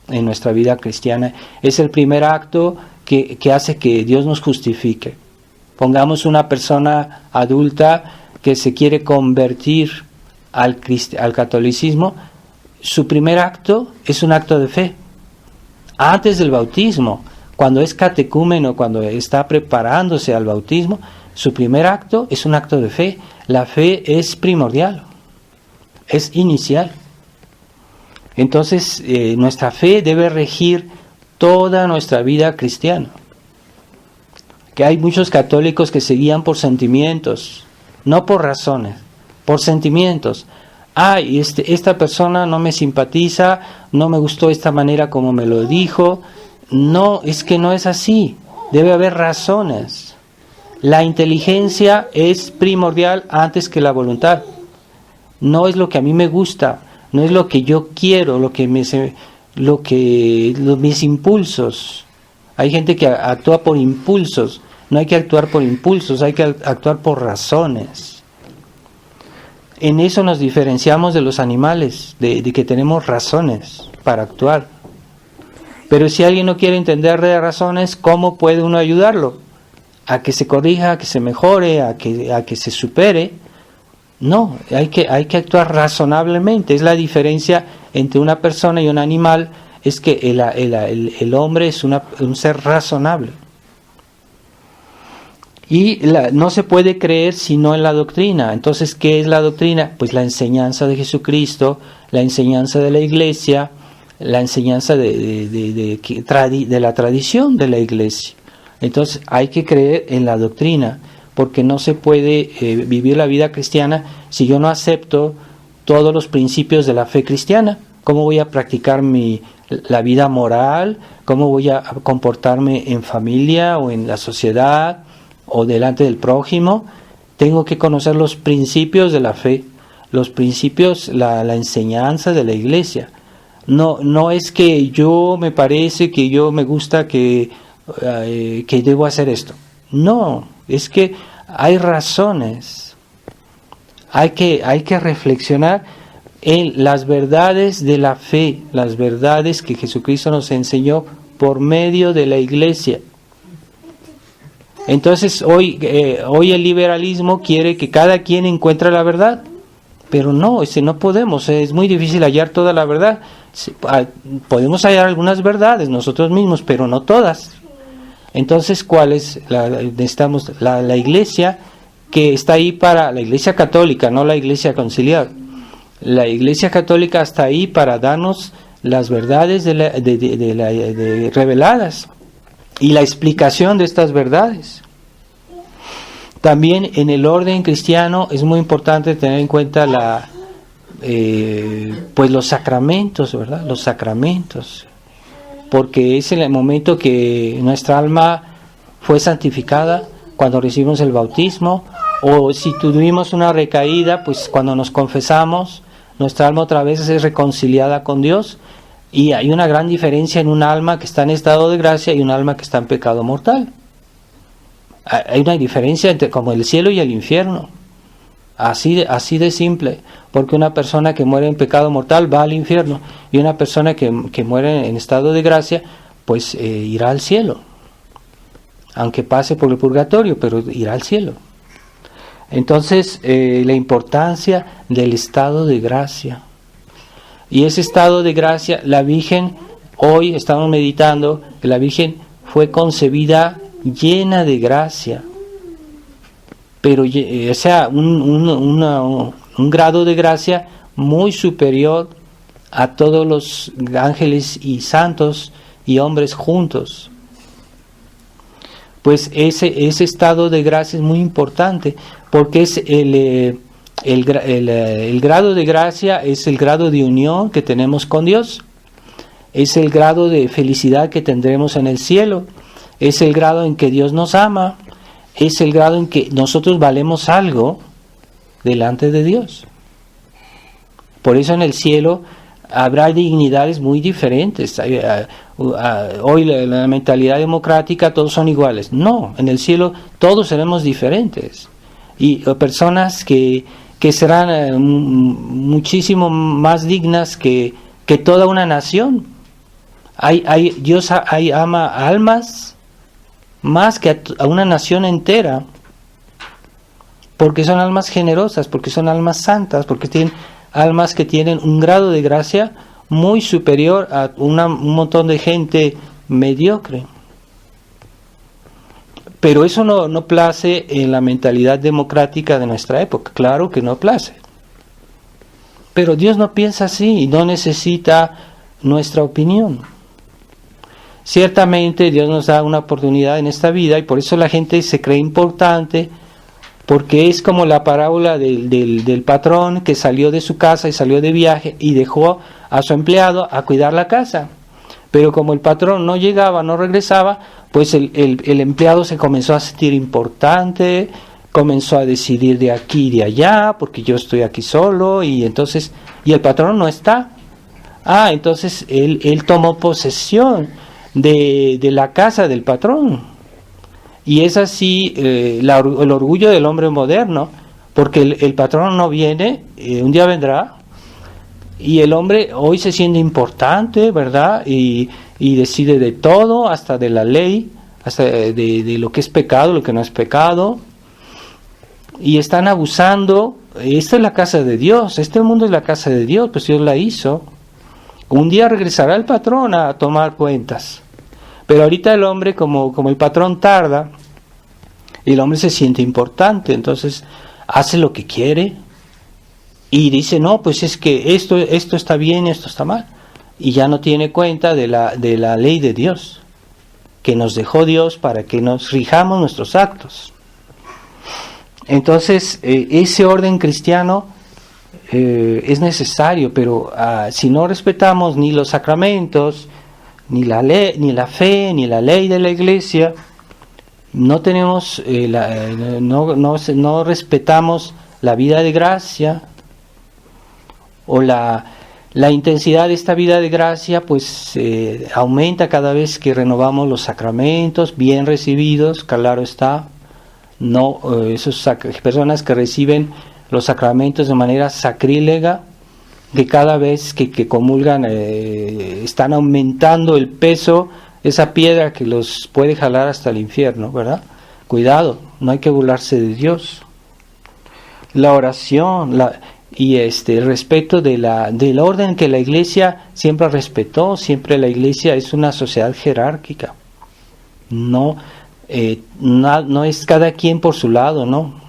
en nuestra vida cristiana. Es el primer acto que hace que Dios nos justifique. Pongamos una persona adulta que se quiere convertir al catolicismo, su primer acto es un acto de fe. Antes del bautismo, cuando es catecúmeno, cuando está preparándose al bautismo, su primer acto es un acto de fe. La fe es primordial, es inicial. Entonces, nuestra fe debe regir toda nuestra vida cristiana. Que hay muchos católicos que se guían por sentimientos, no por razones, por sentimientos. Esta persona no me simpatiza, no me gustó esta manera como me lo dijo. No, es que no es así. Debe haber razones. La inteligencia es primordial antes que la voluntad. No es lo que a mí me gusta, no es lo que yo quiero, mis impulsos. Hay gente que actúa por impulsos. No hay que actuar por impulsos, hay que actuar por razones. En eso nos diferenciamos de los animales, de que tenemos razones para actuar. Pero si alguien no quiere entender de razones, ¿cómo puede uno ayudarlo? A que se corrija, a que se mejore, a que se supere. No, hay que actuar razonablemente. Es la diferencia entre una persona y un animal, es que el hombre es un ser razonable. Y no se puede creer sino en la doctrina. Entonces, ¿qué es la doctrina? Pues la enseñanza de Jesucristo, la enseñanza de la Iglesia, la enseñanza de la tradición de la Iglesia. Entonces, hay que creer en la doctrina, porque no se puede vivir la vida cristiana si yo no acepto todos los principios de la fe cristiana. ¿Cómo voy a practicar la vida moral? ¿Cómo voy a comportarme en familia o en la sociedad o delante del prójimo? Tengo que conocer los principios de la fe, los principios, la enseñanza de la Iglesia. No es que yo me parece, que yo me gusta, que debo hacer esto. No, es que hay razones. Hay que reflexionar en las verdades de la fe, las verdades que Jesucristo nos enseñó por medio de la Iglesia. Entonces hoy el liberalismo quiere que cada quien encuentre la verdad, pero no podemos, es muy difícil hallar toda la verdad. Podemos hallar algunas verdades nosotros mismos, pero no todas. Entonces, ¿cuál es? Necesitamos la Iglesia, que está ahí para la Iglesia católica, no la Iglesia conciliar. La Iglesia católica está ahí para darnos las verdades reveladas y la explicación de estas verdades. También en el orden cristiano es muy importante tener en cuenta los sacramentos, ¿verdad? Los sacramentos, porque es en el momento que nuestra alma fue santificada, cuando recibimos el bautismo, o si tuvimos una recaída, pues cuando nos confesamos, nuestra alma otra vez es reconciliada con Dios. Y hay una gran diferencia en un alma que está en estado de gracia y un alma que está en pecado mortal. Hay una diferencia entre como el cielo y el infierno. Así de simple. Porque una persona que muere en pecado mortal va al infierno. Y una persona que muere en estado de gracia, pues irá al cielo. Aunque pase por el purgatorio, pero irá al cielo. Entonces, la importancia del estado de gracia. Y ese estado de gracia, la Virgen, hoy estamos meditando que la Virgen fue concebida llena de gracia, pero un grado de gracia muy superior a todos los ángeles y santos y hombres juntos. Pues ese estado de gracia es muy importante, porque es el grado de gracia es el grado de unión que tenemos con Dios, es el grado de felicidad que tendremos en el cielo, es el grado en que Dios nos ama, es el grado en que nosotros valemos algo delante de Dios. Por eso en el cielo habrá dignidades muy diferentes. Hoy la mentalidad democrática, todos son iguales. No, en el cielo todos seremos diferentes. Y personas que serán muchísimo más dignas que toda una nación. Dios ama almas más que a una nación entera. porque son almas generosas, porque son almas santas, porque tienen almas que tienen un grado de gracia muy superior a un montón de gente mediocre. Pero eso no place en la mentalidad democrática de nuestra época, claro que no place. Pero Dios no piensa así y no necesita nuestra opinión. Ciertamente Dios nos da una oportunidad en esta vida y por eso la gente se cree importante, porque es como la parábola del patrón que salió de su casa y salió de viaje y dejó a su empleado a cuidar la casa. Pero como el patrón no llegaba, no regresaba, pues el empleado se comenzó a sentir importante, comenzó a decidir de aquí y de allá, porque yo estoy aquí solo, y el patrón no está. Entonces él tomó posesión de la casa del patrón. Y es así el orgullo del hombre moderno, porque el patrón no viene, un día vendrá, y el hombre hoy se siente importante, ¿verdad? Y decide de todo, hasta de la ley, hasta de lo que es pecado, lo que no es pecado. Y están abusando. Esta es la casa de Dios, este mundo es la casa de Dios, pues Dios la hizo. Un día regresará el patrón a tomar cuentas. Pero ahorita el hombre, como el patrón tarda, el hombre se siente importante, entonces hace lo que quiere. Y dice, no, pues es que esto está bien, esto está mal. Y ya no tiene cuenta de la ley de Dios, que nos dejó Dios para que nos rijamos nuestros actos. Entonces, ese orden cristiano es necesario, pero si no respetamos ni los sacramentos, ni la ley, ni la fe, ni la ley de la Iglesia, no tenemos, no respetamos la vida de gracia, o la intensidad de esta vida de gracia, pues aumenta cada vez que renovamos los sacramentos bien recibidos, claro está. No, esas personas que reciben los sacramentos de manera sacrílega, que cada vez que comulgan están aumentando el peso, esa piedra que los puede jalar hasta el infierno, ¿verdad? Cuidado, no hay que burlarse de Dios. La oración, el respeto del orden que la Iglesia siempre respetó. Siempre la Iglesia es una sociedad jerárquica. No es cada quien por su lado, ¿no?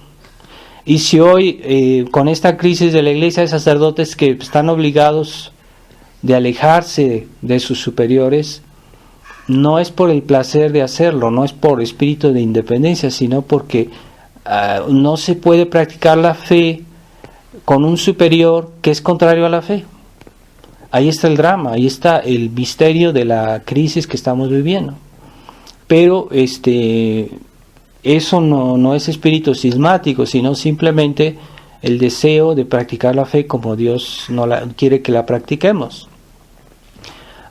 Y si hoy, con esta crisis de la Iglesia, hay sacerdotes que están obligados de alejarse de sus superiores, no es por el placer de hacerlo, no es por espíritu de independencia, sino porque no se puede practicar la fe con un superior que es contrario a la fe. Ahí está el drama, ahí está el misterio de la crisis que estamos viviendo. Pero eso no es espíritu cismático, sino simplemente el deseo de practicar la fe como Dios quiere que la practiquemos.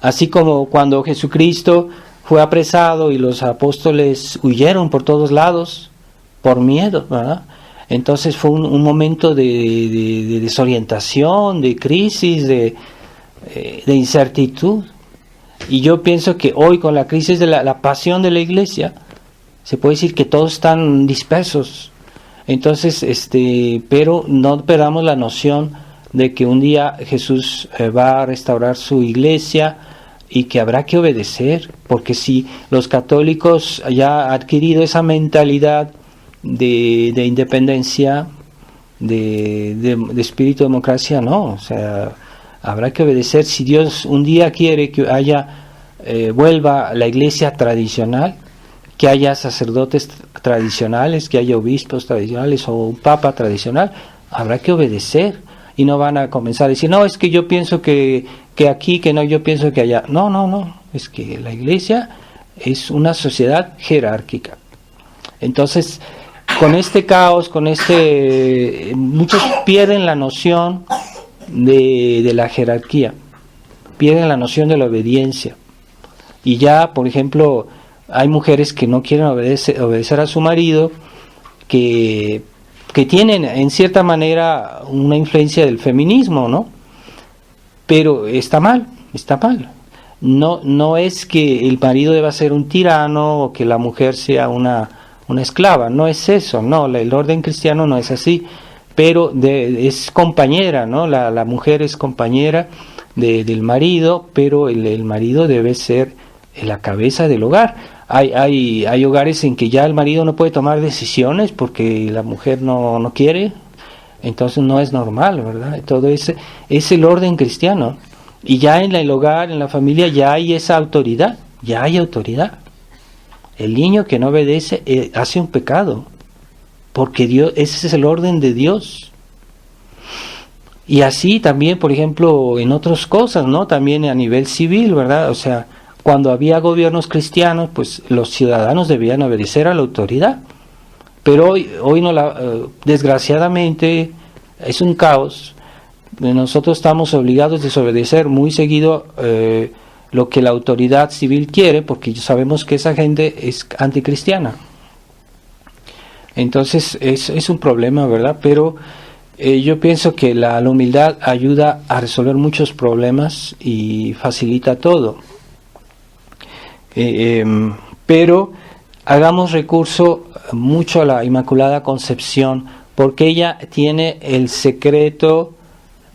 Así como cuando Jesucristo fue apresado y los apóstoles huyeron por todos lados por miedo, ¿verdad? Entonces fue un momento de desorientación, de crisis, de incertidumbre. Y yo pienso que hoy, con la crisis de la pasión de la Iglesia, se puede decir que todos están dispersos. Entonces, pero no perdamos la noción de que un día Jesús va a restaurar su Iglesia y que habrá que obedecer, porque si los católicos ya han adquirido esa mentalidad de independencia, de espíritu de democracia, no, o sea, habrá que obedecer. Si Dios un día quiere que vuelva la Iglesia tradicional, que haya sacerdotes tradicionales, que haya obispos tradicionales o un papa tradicional, habrá que obedecer. Y no van a comenzar a decir, no, es que yo pienso que aquí, que no, yo pienso que allá. No, es que la Iglesia es una sociedad jerárquica. Entonces, con este caos, muchos pierden la noción de la jerarquía, pierden la noción de la obediencia. Y ya, por ejemplo, hay mujeres que no quieren obedecer a su marido, que tienen en cierta manera una influencia del feminismo, ¿no? Pero está mal. No es que el marido deba ser un tirano o que la mujer sea una una esclava. No es eso, no, el orden cristiano no es así, pero es compañera, ¿no? La mujer es compañera del marido, pero el marido debe ser la cabeza del hogar. Hay hogares en que ya el marido no puede tomar decisiones porque la mujer no quiere, entonces no es normal, ¿verdad? Todo ese es el orden cristiano. Y ya en el hogar, en la familia, ya hay esa autoridad, ya hay autoridad. El niño que no obedece hace un pecado, porque Dios, ese es el orden de Dios. Y así también, por ejemplo, en otras cosas, ¿no? También a nivel civil, ¿verdad? O sea, cuando había gobiernos cristianos, pues los ciudadanos debían obedecer a la autoridad. Pero hoy no desgraciadamente es un caos. Nosotros estamos obligados a desobedecer muy seguido lo que la autoridad civil quiere, porque sabemos que esa gente es anticristiana. Entonces es un problema, ¿verdad? Pero yo pienso que la humildad ayuda a resolver muchos problemas y facilita todo. Pero hagamos recurso mucho a la Inmaculada Concepción, porque ella tiene el secreto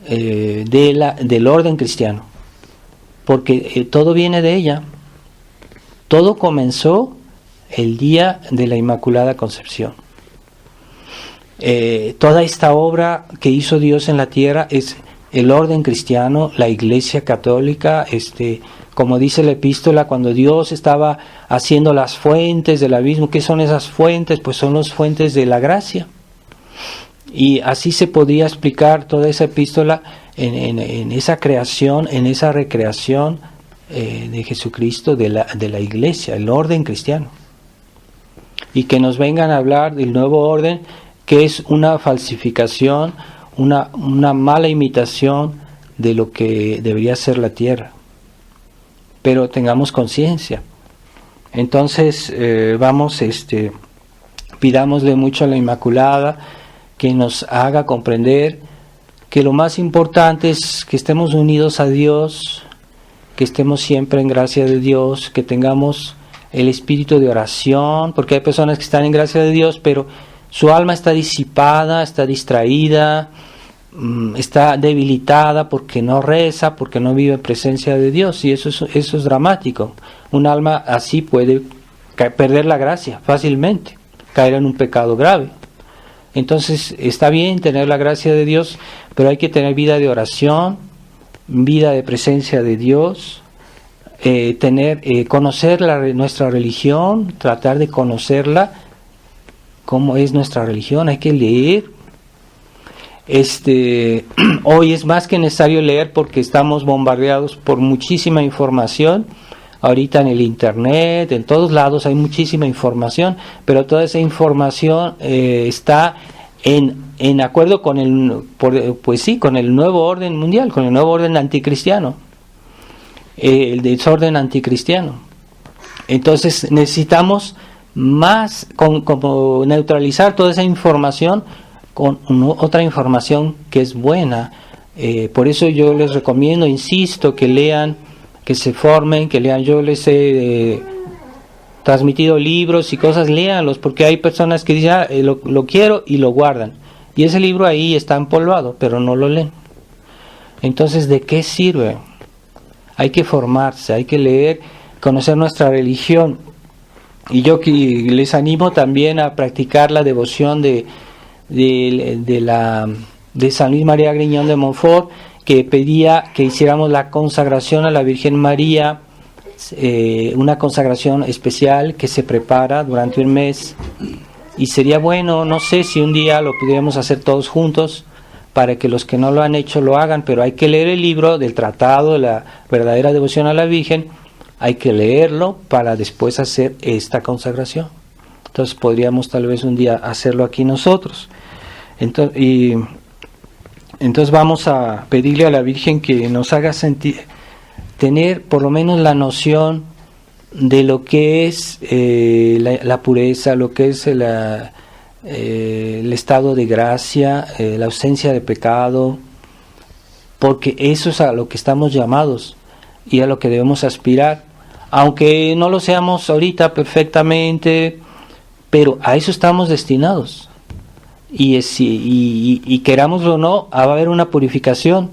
del orden cristiano, porque todo viene de ella. Todo comenzó el día de la Inmaculada Concepción. Toda esta obra que hizo Dios en la tierra es el orden cristiano, la Iglesia católica, como dice la epístola, cuando Dios estaba haciendo las fuentes del abismo. ¿Qué son esas fuentes? Pues son las fuentes de la gracia. Y así se podía explicar toda esa epístola en esa creación, en esa recreación de Jesucristo, de la Iglesia, el orden cristiano. Y que nos vengan a hablar del nuevo orden, que es una falsificación, una mala imitación de lo que debería ser la tierra. Pero tengamos conciencia. Entonces pidámosle mucho a la Inmaculada que nos haga comprender que lo más importante es que estemos unidos a Dios, que estemos siempre en gracia de Dios, que tengamos el espíritu de oración, porque hay personas que están en gracia de Dios, pero su alma está disipada, está distraída, está debilitada porque no reza, porque no vive en presencia de Dios, y eso es dramático. Un alma así puede perder la gracia fácilmente, caer en un pecado grave. Entonces está bien tener la gracia de Dios, pero hay que tener vida de oración, vida de presencia de Dios, conocer nuestra religión, tratar de conocerla, cómo es nuestra religión. Hay que leer. Hoy es más que necesario leer porque estamos bombardeados por muchísima información. Ahorita en el internet, en todos lados hay muchísima información, pero toda esa información está en acuerdo con con el nuevo orden mundial, con el nuevo orden anticristiano, el desorden anticristiano. Entonces necesitamos más como neutralizar toda esa información con otra información que es buena. Por eso yo les recomiendo, insisto, que lean, que se formen, que lean. Yo les he transmitido libros y cosas, léanlos, porque hay personas que dicen, lo quiero, y lo guardan. Y ese libro ahí está empolvado, pero no lo leen. Entonces, ¿de qué sirve? Hay que formarse, hay que leer, conocer nuestra religión. Y yo les animo también a practicar la devoción de San Luis María Griñón de Montfort, que pedía que hiciéramos la consagración a la Virgen María, una consagración especial que se prepara durante un mes, y sería bueno, no sé si un día lo pudiéramos hacer todos juntos para que los que no lo han hecho lo hagan, pero hay que leer el libro del Tratado de la Verdadera Devoción a la Virgen, hay que leerlo para después hacer esta consagración. Entonces podríamos tal vez un día hacerlo aquí nosotros. Entonces vamos a pedirle a la Virgen que nos haga tener por lo menos la noción de lo que es la pureza, lo que es el estado de gracia, la ausencia de pecado, porque eso es a lo que estamos llamados y a lo que debemos aspirar, aunque no lo seamos ahorita perfectamente, pero a eso estamos destinados. Y querámoslo o no, va a haber una purificación.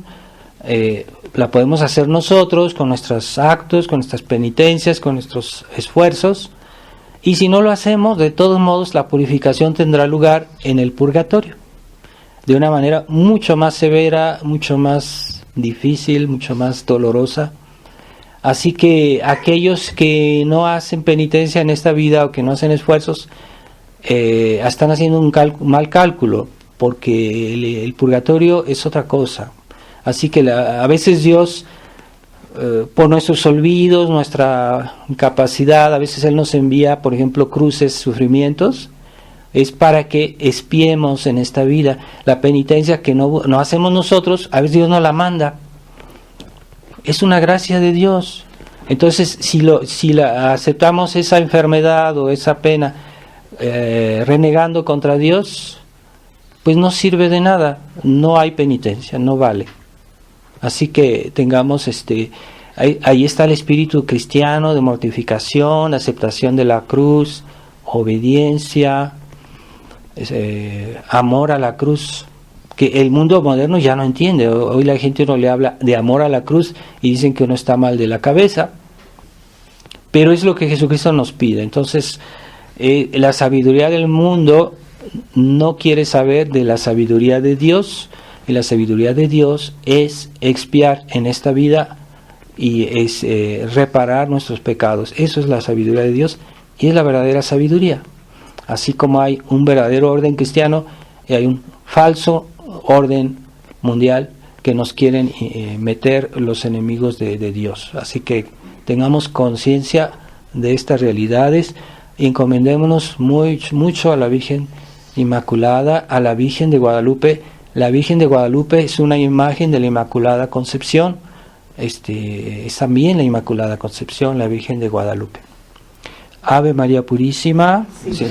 La podemos hacer nosotros con nuestros actos, con nuestras penitencias, con nuestros esfuerzos, y si no lo hacemos, de todos modos la purificación tendrá lugar en el purgatorio, de una manera mucho más severa, mucho más difícil, mucho más dolorosa. Así que aquellos que no hacen penitencia en esta vida o que no hacen esfuerzos, están haciendo un mal cálculo, porque el purgatorio es otra cosa. Así que a veces Dios, por nuestros olvidos, nuestra incapacidad, a veces Él nos envía, por ejemplo, cruces, sufrimientos, es para que expiemos en esta vida. La penitencia que no hacemos nosotros, a veces Dios nos la manda. Es una gracia de Dios. Entonces, si aceptamos esa enfermedad o esa pena renegando contra Dios, pues no sirve de nada, no hay penitencia, no vale. Así que tengamos ahí está el espíritu cristiano de mortificación, aceptación de la cruz, obediencia, amor a la cruz, que el mundo moderno ya no entiende. Hoy la gente no le habla de amor a la cruz y dicen que uno está mal de la cabeza, pero es lo que Jesucristo nos pide. Entonces, la sabiduría del mundo no quiere saber de la sabiduría de Dios, y la sabiduría de Dios es expiar en esta vida y es reparar nuestros pecados. Eso es la sabiduría de Dios y es la verdadera sabiduría. Así como hay un verdadero orden cristiano y hay un falso orden mundial que nos quieren meter los enemigos de Dios. Así que tengamos conciencia de estas realidades y encomendémonos mucho a la Virgen Inmaculada, a la Virgen de Guadalupe. La Virgen de Guadalupe es una imagen de la Inmaculada Concepción. Es también la Inmaculada Concepción, la Virgen de Guadalupe. Ave María Purísima. Sí,